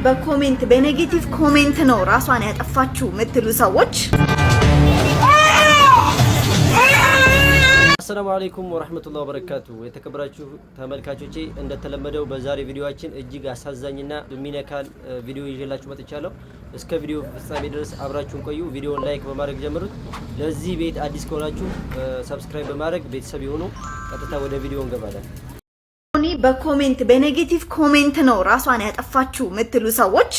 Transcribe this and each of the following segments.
በኮሜንት በኔጌቲቭ ኮሜንት ነው ራሷን ያጠፋችው የምትሉ ሰዎች አሰላሙ አለይኩም ወራህመቱላሂ ወበረካቱ። የተከበራችሁ ተመልካቾቼ እንደተለመደው በዛሬ ቪዲዮአችን እጅግ አሳዛኝና የሚነካን ቪዲዮ ይዤላችሁ መጥቻለሁ። እስከ ቪዲዮ ፍጻሜ ድረስ አብራችሁን ቆዩ። ቪዲዮውን ላይክ በማድረግ ጀምሩት። ለዚህ ቤት አዲስ ከሆናችሁ ሰብስክራይብ በማድረግ ቤተሰብ ይሁኑ። ቀጥታ ወደ ቪዲዮ እንገባለን። በኮሜንት በኔጌቲቭ ኮሜንት ነው ራሷን ያጠፋችው የምትሉ ሰዎች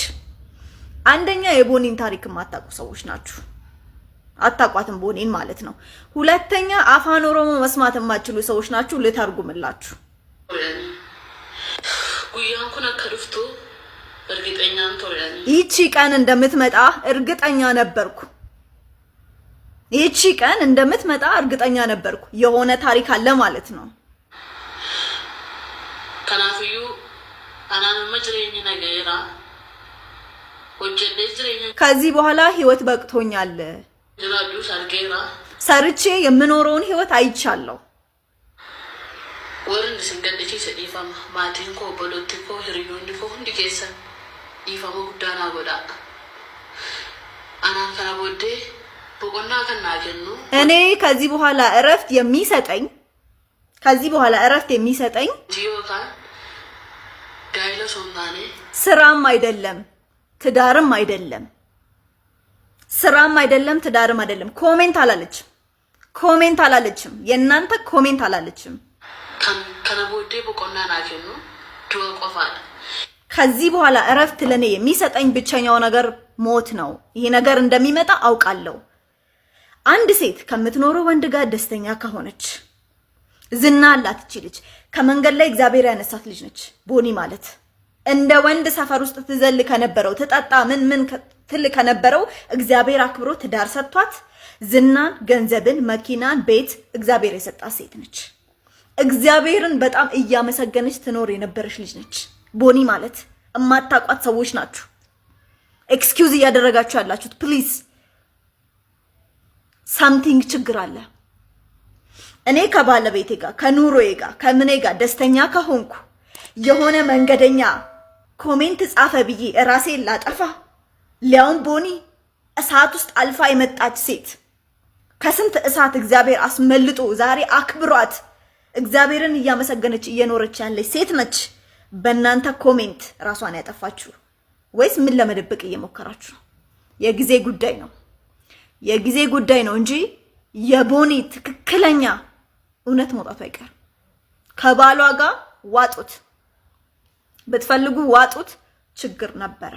አንደኛ የቦኒን ታሪክ የማታውቁ ሰዎች ናችሁ። አታቋትም ቦኒን ማለት ነው። ሁለተኛ አፋን ኦሮሞ መስማት የማትችሉ ሰዎች ናችሁ። ልተርጉምላችሁ። ይቺ ቀን እንደምትመጣ እርግጠኛ ነበርኩ። ይቺ ቀን እንደምትመጣ እርግጠኛ ነበርኩ። የሆነ ታሪክ አለ ማለት ነው። ከናፍዩ አናን መጅረኝ ነገራ ከዚህ በኋላ ህይወት በቅቶኛል። ሰርቼ የምኖረውን ህይወት አይቻለሁ። ወርንድ ስንገድቺ ሰዲፋማ ማቲንኮ ቦሎቲኮ ህሪዮንዲኮ እንዲኬሰ ይፋሙ ጉዳና ጎዳ አናን ከናቦዴ ቦቆና ከናገኑ እኔ ከዚህ በኋላ እረፍት የሚሰጠኝ ጂዮካ ጋይለ ሶማኔ ስራም አይደለም ትዳርም አይደለም። ትዳርም አይደለም። ኮሜንት አላለችም። የእናንተ ኮሜንት አላለችም። ከነቦዴ ቦቆና ናገኑ ዱቆፋል ከዚህ በኋላ እረፍት ለኔ የሚሰጠኝ ብቸኛው ነገር ሞት ነው። ይሄ ነገር እንደሚመጣ አውቃለሁ። አንድ ሴት ከምትኖረው ወንድ ጋር ደስተኛ ከሆነች ዝና አላት። እቺ ልጅ ከመንገድ ላይ እግዚአብሔር ያነሳት ልጅ ነች። ቦኒ ማለት እንደ ወንድ ሰፈር ውስጥ ትዘል ከነበረው ትጠጣ ምን ትል ከነበረው እግዚአብሔር አክብሮ ትዳር ሰጥቷት ዝናን፣ ገንዘብን፣ መኪናን፣ ቤት እግዚአብሔር የሰጣት ሴት ነች። እግዚአብሔርን በጣም እያመሰገነች ትኖር የነበረች ልጅ ነች። ቦኒ ማለት እማታቋት ሰዎች ናችሁ ኤክስኪውዝ እያደረጋችሁ ያላችሁት። ፕሊዝ ሳምቲንግ ችግር አለ። እኔ ከባለቤቴ ጋር ከኑሮዬ ጋር ከምኔ ጋር ደስተኛ ከሆንኩ የሆነ መንገደኛ ኮሜንት ጻፈ ብዬ ራሴን ላጠፋ፣ ሊያውም ቦኒ እሳት ውስጥ አልፋ የመጣች ሴት ከስንት እሳት እግዚአብሔር አስመልጦ ዛሬ አክብሯት እግዚአብሔርን እያመሰገነች እየኖረች ያለች ሴት ነች። በእናንተ ኮሜንት ራሷን ያጠፋችሁ ወይስ ምን ለመደበቅ እየሞከራችሁ ነው? የጊዜ ጉዳይ ነው እንጂ የቦኒ ትክክለኛ እውነት መውጣቱ አይቀርም። ከባሏ ጋር ዋጡት፣ ብትፈልጉ ዋጡት። ችግር ነበረ።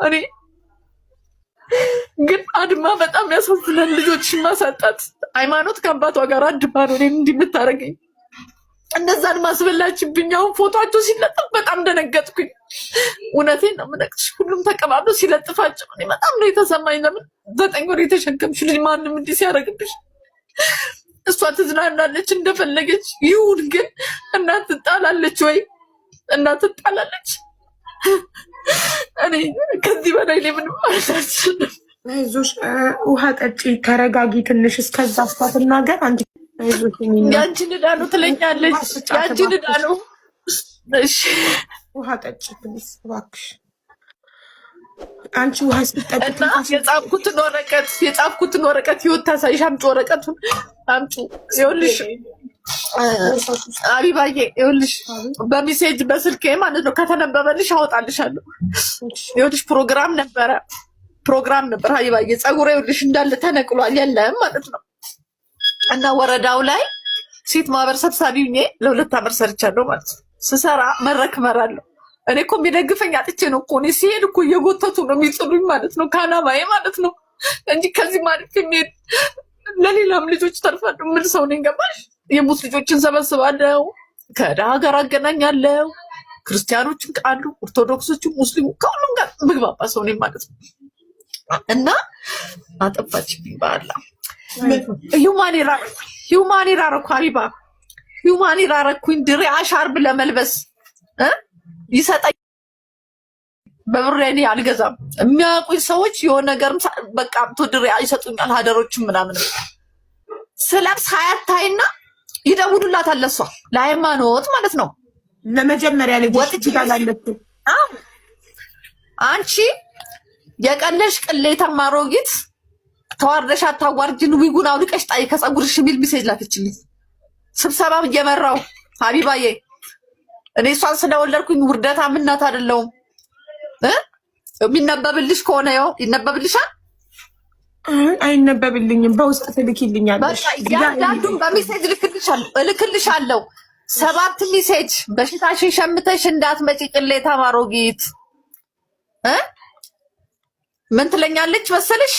እኔ ግን አድማ በጣም ያሳዝናል። ልጆችሽን ማሳጣት ሃይማኖት ከአባቷ ጋር አድማ ነው እኔን እንዲህ የምታደርገኝ። እነዛን ማስበላችብኝ። አሁን ፎቶአቸው ሲለጥፍ በጣም ደነገጥኩኝ። እውነቴን ነው የምነግርሽ። ሁሉም ተቀባብሎ ሲለጥፋቸው እኔ በጣም ነው የተሰማኝ። ለምን 9 ወር የተሸከምሽ ልጅ ማንም እንዲህ ሲያደርግብሽ? እሷ ትዝናናለች እንደፈለገች ይሁን፣ ግን እናት ትጣላለች ወይ? እኔ ከዚህ በላይ ምንም አልችልም። አይዞሽ፣ ውሃ ጠጪ፣ ተረጋጊ ትንሽ። እስከዛ አስታትናገር አንቺ አይዞሽ። ያንቺን ዕዳ ነው ትለኛለች። ያንቺን ዕዳ ነው። እሺ ውሃ ጠጪ ፕሊዝ እባክሽ። አንቺ ውሃ ስትጠጪ የጻፍኩትን ወረቀት ህይወት ታሳይሽ። አምጪ ወረቀቱን አምጪ። ይኸውልሽ አቢባዬ፣ ይኸውልሽ በሜሴጅ በስልኬ ማለት ነው ከተነበበልሽ አወጣልሻለሁ። ይኸውልሽ ፕሮግራም ነበር አቢባዬ። ፀጉሬ ይኸውልሽ እንዳለ ተነቅሏል የለም ማለት ነው። እና ወረዳው ላይ ሴት ማህበር ሰብሳቢ ሆኜ ለ2 ዓመት ሰርቻለሁ ማለት ነው። ስሰራ መድረክ እመራለሁ። እኔ እኮ የሚደግፈኝ አጥቼ ነው እኮ። እኔ ሲሄድ እኮ እየጎተቱ ነው የሚጥሉኝ ማለት ነው፣ ከአላማዬ ማለት ነው እንጂ ከዚህ ማለት የሚሄድ ለሌላም ልጆች ተርፋለሁ ምን ሰው ነኝ ገባሽ? የሙት ልጆችን ሰበስባለሁ፣ ከድሃ ጋር አገናኛለሁ፣ ክርስቲያኖችን ቃሉ፣ ኦርቶዶክሶችን፣ ሙስሊሙ ከሁሉም ጋር ምግባባ ሰው ነኝ ማለት ነው። እና አጠፋችብኝ ባላ ሂውማኒር አረኩ ሀቢባ፣ ሂውማኒር አረኩኝ። ድሬ አሻርብ ለመልበስ ይሰጣኝ በብሬ እኔ አልገዛም። የሚያውቁኝ ሰዎች የሆነ ነገርም በቃ ድሬ ይሰጡኛል፣ ሀደሮችም ምናምን። ስለብስ ሀያታይና ይደውሉላታል ለሷ ለሃይማኖት ማለት ነው። ለመጀመሪያ ልጅ ወጥቻለሁ። አንቺ የቀለሽ ቅሌታማ አሮጊት ተዋርደሽ አታዋርጅን። ዊጉን አውልቀሽ ጣይ ከጸጉርሽ የሚል ሜሴጅ ላከችልኝ። ስብሰባ እየመራው ሀቢባዬ እኔ እሷን ስለወለድኩኝ ውርደታም እናት አይደለሁም። የሚነበብልሽ ከሆነ ያው ይነበብልሻል። አይነበብልኝም። በውስጥ ትልኪልኛለሽ። ያንዱን በሜሴጅ እልክልሻለሁ። 7 ሜሴጅ በሽታሽን ሸምተሽ እንዳትመጪ ቅሌታም አሮጊት። ምን ትለኛለች መሰለሽ?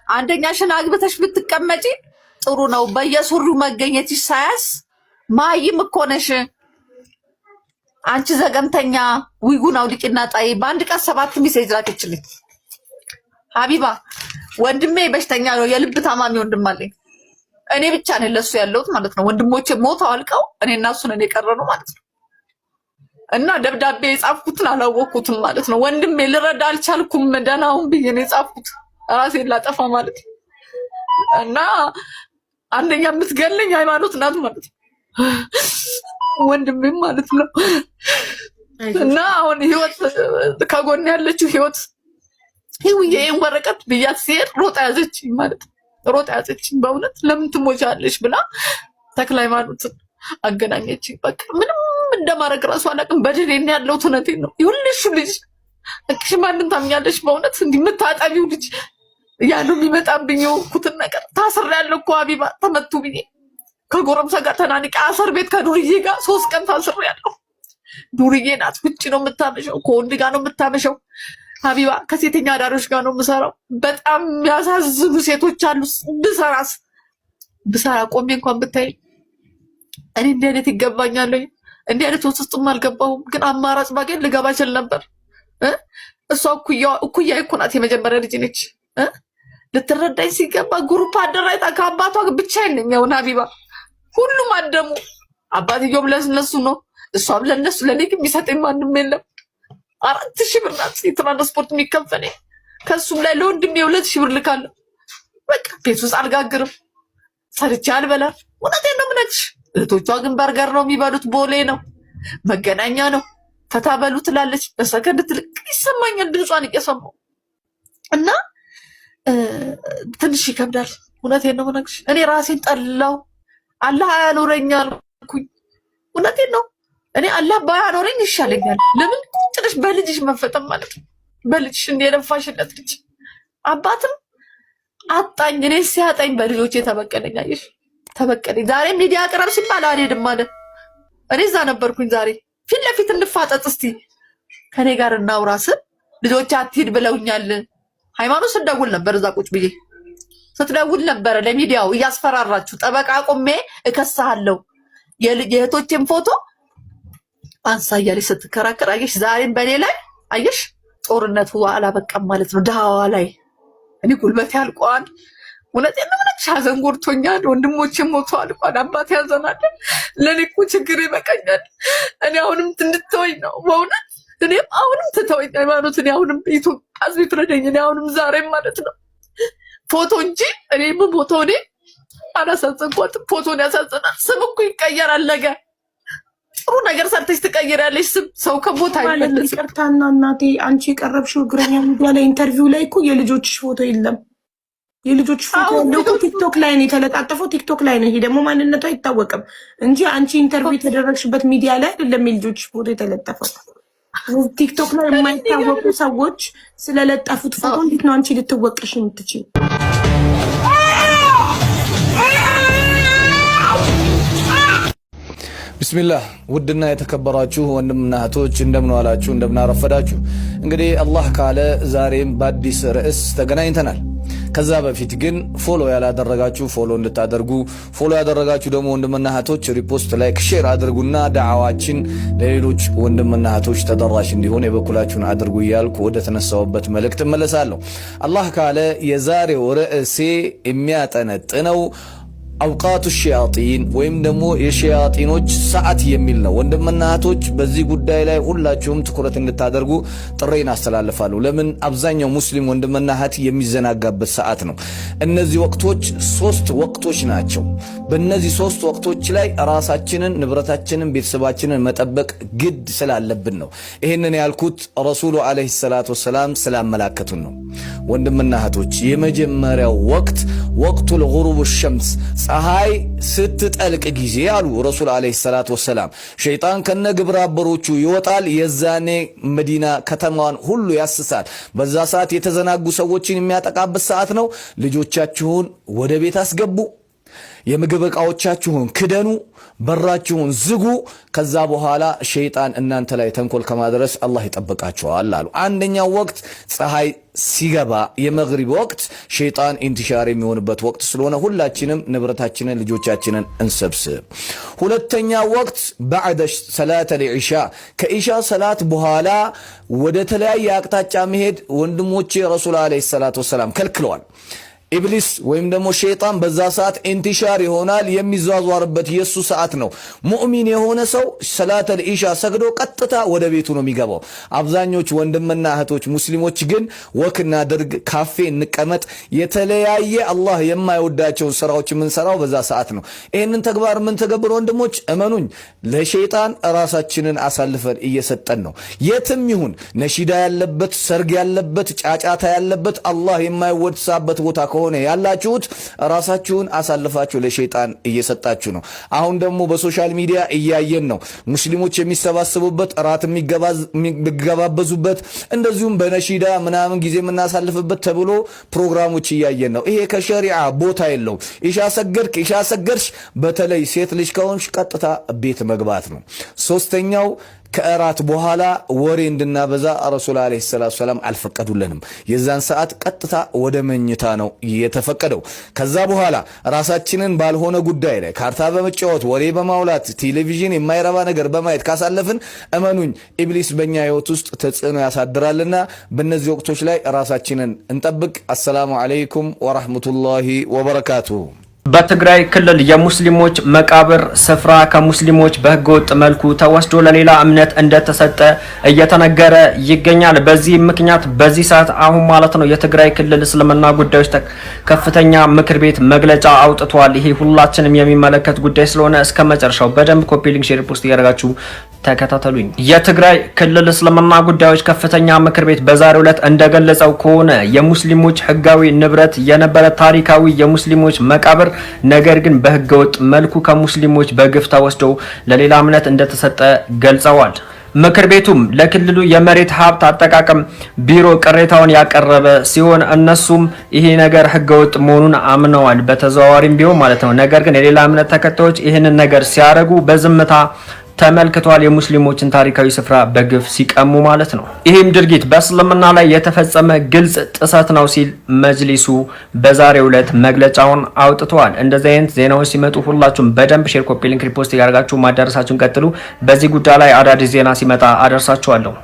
አንደኛሽን አግብተሽ ብትቀመጪ ጥሩ ነው። በየሱሪው መገኘትሽ ሳያስ ማይም እኮ ነሽ አንቺ ዘገምተኛ። ዊጉን አውልቂና ጣይ። በአንድ ቀን 7 ሜሴጅ ላከችልኝ። ሀቢባ ወንድሜ በሽተኛ ነው። የልብ ታማሚ ወንድም አለኝ። እኔ ብቻ ነኝ ለሱ ያለሁት ማለት ነው። ወንድሞቼ ሞተው አልቀው እኔና እሱ ነን የቀረነው ማለት ነው። እና ደብዳቤ የጻፍኩትን አላወቅኩትም ማለት ነው። ወንድሜ ልረዳ አልቻልኩም። ደህናውን ብዬ ነው የጻፍኩት ራሴን ላጠፋ ማለት ነው። እና አንደኛ የምትገለኝ ሃይማኖት ናት ማለት ነው። ወንድሜም ማለት ነው። እና አሁን ህይወት ከጎን ያለችው ህይወት ይሄን ወረቀት ብያት ሲሄድ ሮጣ ያዘችኝ ማለት ነው። ሮጣ ያዘችኝ በእውነት ለምን ትሞቻለሽ ብላ ተክለ ሃይማኖትን አገናኘችኝ። በቃ ምንም እንደማረግ ራሱ አላውቅም። በደሌን ያለው እውነቴን ነው። ይሁንልሽ ልጅ እክሽ ማንን ታምኛለሽ? በእውነት እንዲህ የምታጠቢው ልጅ ያለው የሚመጣብኝ የወኩትን ነገር ታስሬያለሁ እኮ ሀቢባ ተመቱ ብዬ ከጎረምሳ ጋር ተናንቄ አሰር ቤት ከዱርዬ ጋር 3 ቀን ታስሬያለሁ። ዱርዬ ናት። ውጭ ነው የምታመሸው፣ ከወንድ ጋር ነው የምታመሸው። ሀቢባ ከሴተኛ አዳሪዎች ጋር ነው የምሰራው። በጣም የሚያሳዝኑ ሴቶች አሉ። ብሰራ ቆሜ እንኳን ብታይ እኔ እንዲህ አይነት ይገባኛል። እንዲህ አይነት ውስጥም አልገባሁም። ግን አማራጭ ባገኝ ልገባ እችል ነበር። እሷ እኩያ እኮ ናት። የመጀመሪያ ልጅ ነች። ልትረዳኝ ሲገባ ግሩፕ አደራይታ ከአባቷ ብቻዬን ነኝ። ያው ሀቢባ ሁሉም አደሙ። አባትየውም ለእነሱ ነው፣ እሷም ለእነሱ። ለእኔ ግን የሚሰጠኝ ማንም የለም። 4000 ብር ናት የትራንስፖርት የሚከፈለኝ። ከሱም ላይ ለወንድሜ 2000 ብር ልካለሁ። በቃ ቤት ውስጥ አልጋግርም፣ ሰርቼ አልበላም። እውነቴን ነው የምነግርሽ። እህቶቿ ግን በርገር ነው የሚበሉት። ቦሌ ነው መገናኛ ነው ፈታ በሉ ትላለች። በሰከንድ ትልቅ ይሰማኛል ድምጿን እየሰማሁ እና ትንሽ ይከብዳል። እውነቴን ነው የምነግርሽ። እኔ ራሴን ጠላው። አላህ አያኖረኝ አልኩኝ። እውነቴን ነው። እኔ አላህ ባያኖረኝ ይሻለኛል። ለምን ጭራሽ በልጅሽ መፈጠም ማለት ነው። በልጅሽ እንደለፋሽለት ልጅ አባትም አጣኝ። እኔ ሲያጣኝ በልጆቼ ተበቀለኝ። አየሽ ተበቀለኝ። ዛሬ ሚዲያ አቅርብ ሲባል አልሄድም ማለት እኔ እዛ ነበርኩኝ። ዛሬ ፊት ለፊት እንፋጠጥ እስቲ ከኔ ጋር እናውራ ስል ልጆቼ አትሂድ ብለውኛል። ሃይማኖት ስትደውል ነበር፣ እዛ ቁጭ ብዬ ስትደውል ነበረ ለሚዲያው እያስፈራራችሁ ጠበቃ ቆሜ እከሳለሁ የእህቶቼን ፎቶ አንሳ እያለች ስትከራከር አየሽ። ዛሬም በኔ ላይ አየሽ ጦርነቱ አላበቃም ማለት ነው። ዳዋ ላይ እኔ ጉልበቴ አልቋል። እውነቴን ነው የምልሽ። ሀዘን ጎድቶኛል። ወንድሞቼ ሞተዋል። እንኳን አባት ያዘናል። ለእኔ እኮ ችግር ይበቃኛል። እኔ አሁንም እንድትተወኝ ነው በእውነት። እኔም አሁንም ትተወኝ ሃይማኖት። እኔ አሁንም ኢትዮጵያ ሕዝብ ይፍረደኝ። እኔ አሁንም ዛሬም ማለት ነው ፎቶ እንጂ እኔ ፎቶ እኔ አላሳዘንኳትም። ፎቶን ያሳዘናል። ስም እኮ ይቀየራል። ነገ ጥሩ ነገር ሰርተሽ ትቀይራለሽ። ስም ሰው ከቦታ አይመለስም። ይቅርታና እናቴ አንቺ የቀረብሽው እግረኛ ሚዲያ ላይ ኢንተርቪው ላይ እኮ የልጆችሽ ፎቶ የለም። የልጆች ፎቶ ያለው ቲክቶክ ላይ ነው የተለጣጠፈው። ቲክቶክ ላይ ነው። ይሄ ደግሞ ማንነቱ አይታወቅም እንጂ አንቺ ኢንተርቪው የተደረግሽበት ሚዲያ ላይ አይደለም የልጆችሽ ፎቶ የተለጠፈው። ቲክቶክ ላይ የማይታወቁ ሰዎች ስለለጠፉት ፎቶ እንዴት ነው አንቺ ልትወቅሽ የምትችይው? ቢስሚላህ ውድና የተከበራችሁ ወንድምና እህቶች እንደምን ዋላችሁ፣ እንደምን አረፈዳችሁ። እንግዲህ አላህ ካለ ዛሬም በአዲስ ርዕስ ተገናኝተናል። ከዛ በፊት ግን ፎሎ ያላደረጋችሁ ፎሎ እንድታደርጉ፣ ፎሎ ያደረጋችሁ ደግሞ ወንድምና እህቶች ሪፖስት፣ ላይክ፣ ሼር አድርጉና ዳዕዋችን ለሌሎች ወንድምና እህቶች ተደራሽ እንዲሆን የበኩላችሁን አድርጉ እያልኩ ወደ ተነሳውበት መልእክት እመለሳለሁ። አላህ ካለ የዛሬው ርዕሴ የሚያጠነጥነው አውቃቱ ሸያጢን ወይም ደግሞ የሸያጢኖች ሰዓት የሚል ነው። ወንድምና እህቶች በዚህ ጉዳይ ላይ ሁላችሁም ትኩረት እንድታደርጉ ጥሬን አስተላልፋለሁ። ለምን አብዛኛው ሙስሊም ወንድምና እህት የሚዘናጋበት ሰዓት ነው። እነዚህ ወቅቶች 3 ወቅቶች ናቸው። በእነዚህ 3 ወቅቶች ላይ ራሳችንን፣ ንብረታችንን፣ ቤተሰባችንን መጠበቅ ግድ ስላለብን ነው። ይህንን ያልኩት ረሱሉ አለይሂ ሰላቱ ወሰላም ስላመላከቱን ነው። ወንድምና እህቶች የመጀመሪያው ወቅት ወቅቱል ጉሩብ ሸምስ ፀሐይ ስትጠልቅ ጊዜ አሉ ረሱል አለይሂ ሰላቱ ወሰላም። ሸይጣን ከነግብረ አበሮቹ ይወጣል። የዛኔ መዲና ከተማዋን ሁሉ ያስሳል። በዛ ሰዓት የተዘናጉ ሰዎችን የሚያጠቃበት ሰዓት ነው። ልጆቻችሁን ወደ ቤት አስገቡ፣ የምግብ ዕቃዎቻችሁን ክደኑ፣ በራችሁን ዝጉ። ከዛ በኋላ ሸይጣን እናንተ ላይ ተንኮል ከማድረስ አላህ ይጠብቃችኋል አሉ። አንደኛው ወቅት ፀሐይ ሲገባ የመግሪብ ወቅት ሸይጣን ኢንቲሻር የሚሆንበት ወቅት ስለሆነ ሁላችንም ንብረታችንን፣ ልጆቻችንን እንሰብስብ። ሁለተኛው ወቅት ባዕደ ሰላተል ኢሻ ከኢሻ ሰላት በኋላ ወደ ተለያየ አቅጣጫ መሄድ ወንድሞቼ ረሱል አለይሂ ሰላቱ ወሰላም ከልክለዋል። ኢብሊስ ወይም ደግሞ ሸይጣን በዛ ሰዓት ኢንቲሻር ይሆናል። የሚዟዟርበት የሱ ሰዓት ነው። ሙእሚን የሆነ ሰው ሰላተል ኢሻ ሰግዶ ቀጥታ ወደ ቤቱ ነው የሚገባው። አብዛኞቹ ወንድምና እህቶች ሙስሊሞች ግን ወክ እናድርግ፣ ካፌ እንቀመጥ፣ የተለያየ አላህ የማይወዳቸውን ስራዎች የምንሰራው በዛ ሰዓት ነው። ይህንን ተግባር ምን ተገብር ወንድሞች እመኑኝ፣ ለሸይጣን ራሳችንን አሳልፈን እየሰጠን ነው። የትም ይሁን ነሺዳ ያለበት፣ ሰርግ ያለበት፣ ጫጫታ ያለበት አላህ የማይወድሳበት ቦታ ከሆነ ያላችሁት ራሳችሁን አሳልፋችሁ ለሸይጣን እየሰጣችሁ ነው። አሁን ደግሞ በሶሻል ሚዲያ እያየን ነው። ሙስሊሞች የሚሰባሰቡበት፣ እራት የሚገባበዙበት፣ እንደዚሁም በነሺዳ ምናምን ጊዜ የምናሳልፍበት ተብሎ ፕሮግራሞች እያየን ነው። ይሄ ከሸሪዓ ቦታ የለው። ኢሻ ሰገድክ፣ ኢሻ ሰገድሽ፣ በተለይ ሴት ልጅ ከሆንሽ ቀጥታ ቤት መግባት ነው። ሶስተኛው ከእራት በኋላ ወሬ እንድናበዛ ረሱል አለይሂ ሰላቱ ሰላም አልፈቀዱልንም። የዛን ሰዓት ቀጥታ ወደ መኝታ ነው የተፈቀደው። ከዛ በኋላ ራሳችንን ባልሆነ ጉዳይ ላይ ካርታ በመጫወት ወሬ በማውላት ቴሌቪዥን የማይረባ ነገር በማየት ካሳለፍን እመኑኝ ኢብሊስ በእኛ ህይወት ውስጥ ተጽዕኖ ያሳድራልና በእነዚህ ወቅቶች ላይ ራሳችንን እንጠብቅ። አሰላሙ አለይኩም ወራህመቱላሂ ወበረካቱሁ። በትግራይ ክልል የሙስሊሞች መቃብር ስፍራ ከሙስሊሞች በህገወጥ መልኩ ተወስዶ ለሌላ እምነት እንደተሰጠ እየተነገረ ይገኛል። በዚህ ምክንያት በዚህ ሰዓት አሁን ማለት ነው የትግራይ ክልል እስልምና ጉዳዮች ከፍተኛ ምክር ቤት መግለጫ አውጥቷል። ይሄ ሁላችንም የሚመለከት ጉዳይ ስለሆነ እስከ መጨረሻው በደንብ ኮፒ ሊንክ ሼር ፖስት ያደርጋችሁ ተከታተሉኝ። የትግራይ ክልል እስልምና ጉዳዮች ከፍተኛ ምክር ቤት በዛሬው ዕለት እንደገለጸው ከሆነ የሙስሊሞች ህጋዊ ንብረት የነበረ ታሪካዊ የሙስሊሞች መቃብር ነገር ግን በህገወጥ መልኩ ከሙስሊሞች በግፍ ተወስዶ ለሌላ እምነት እንደተሰጠ ገልጸዋል። ምክር ቤቱም ለክልሉ የመሬት ሀብት አጠቃቀም ቢሮ ቅሬታውን ያቀረበ ሲሆን እነሱም ይሄ ነገር ህገወጥ መሆኑን አምነዋል፣ በተዘዋዋሪም ቢሆን ማለት ነው። ነገር ግን የሌላ እምነት ተከታዮች ይህንን ነገር ሲያደርጉ በዝምታ ተመልክቷል። የሙስሊሞችን ታሪካዊ ስፍራ በግፍ ሲቀሙ ማለት ነው። ይህም ድርጊት በእስልምና ላይ የተፈጸመ ግልጽ ጥሰት ነው ሲል መጅሊሱ በዛሬው ዕለት መግለጫውን አውጥቷል። እንደዚህ አይነት ዜናዎች ሲመጡ ሁላችሁም በደንብ ሼር፣ ኮፒ ሊንክ፣ ሪፖስት ያደርጋችሁ ማዳረሳችሁን ቀጥሉ። በዚህ ጉዳይ ላይ አዳዲስ ዜና ሲመጣ አደርሳችኋለሁ።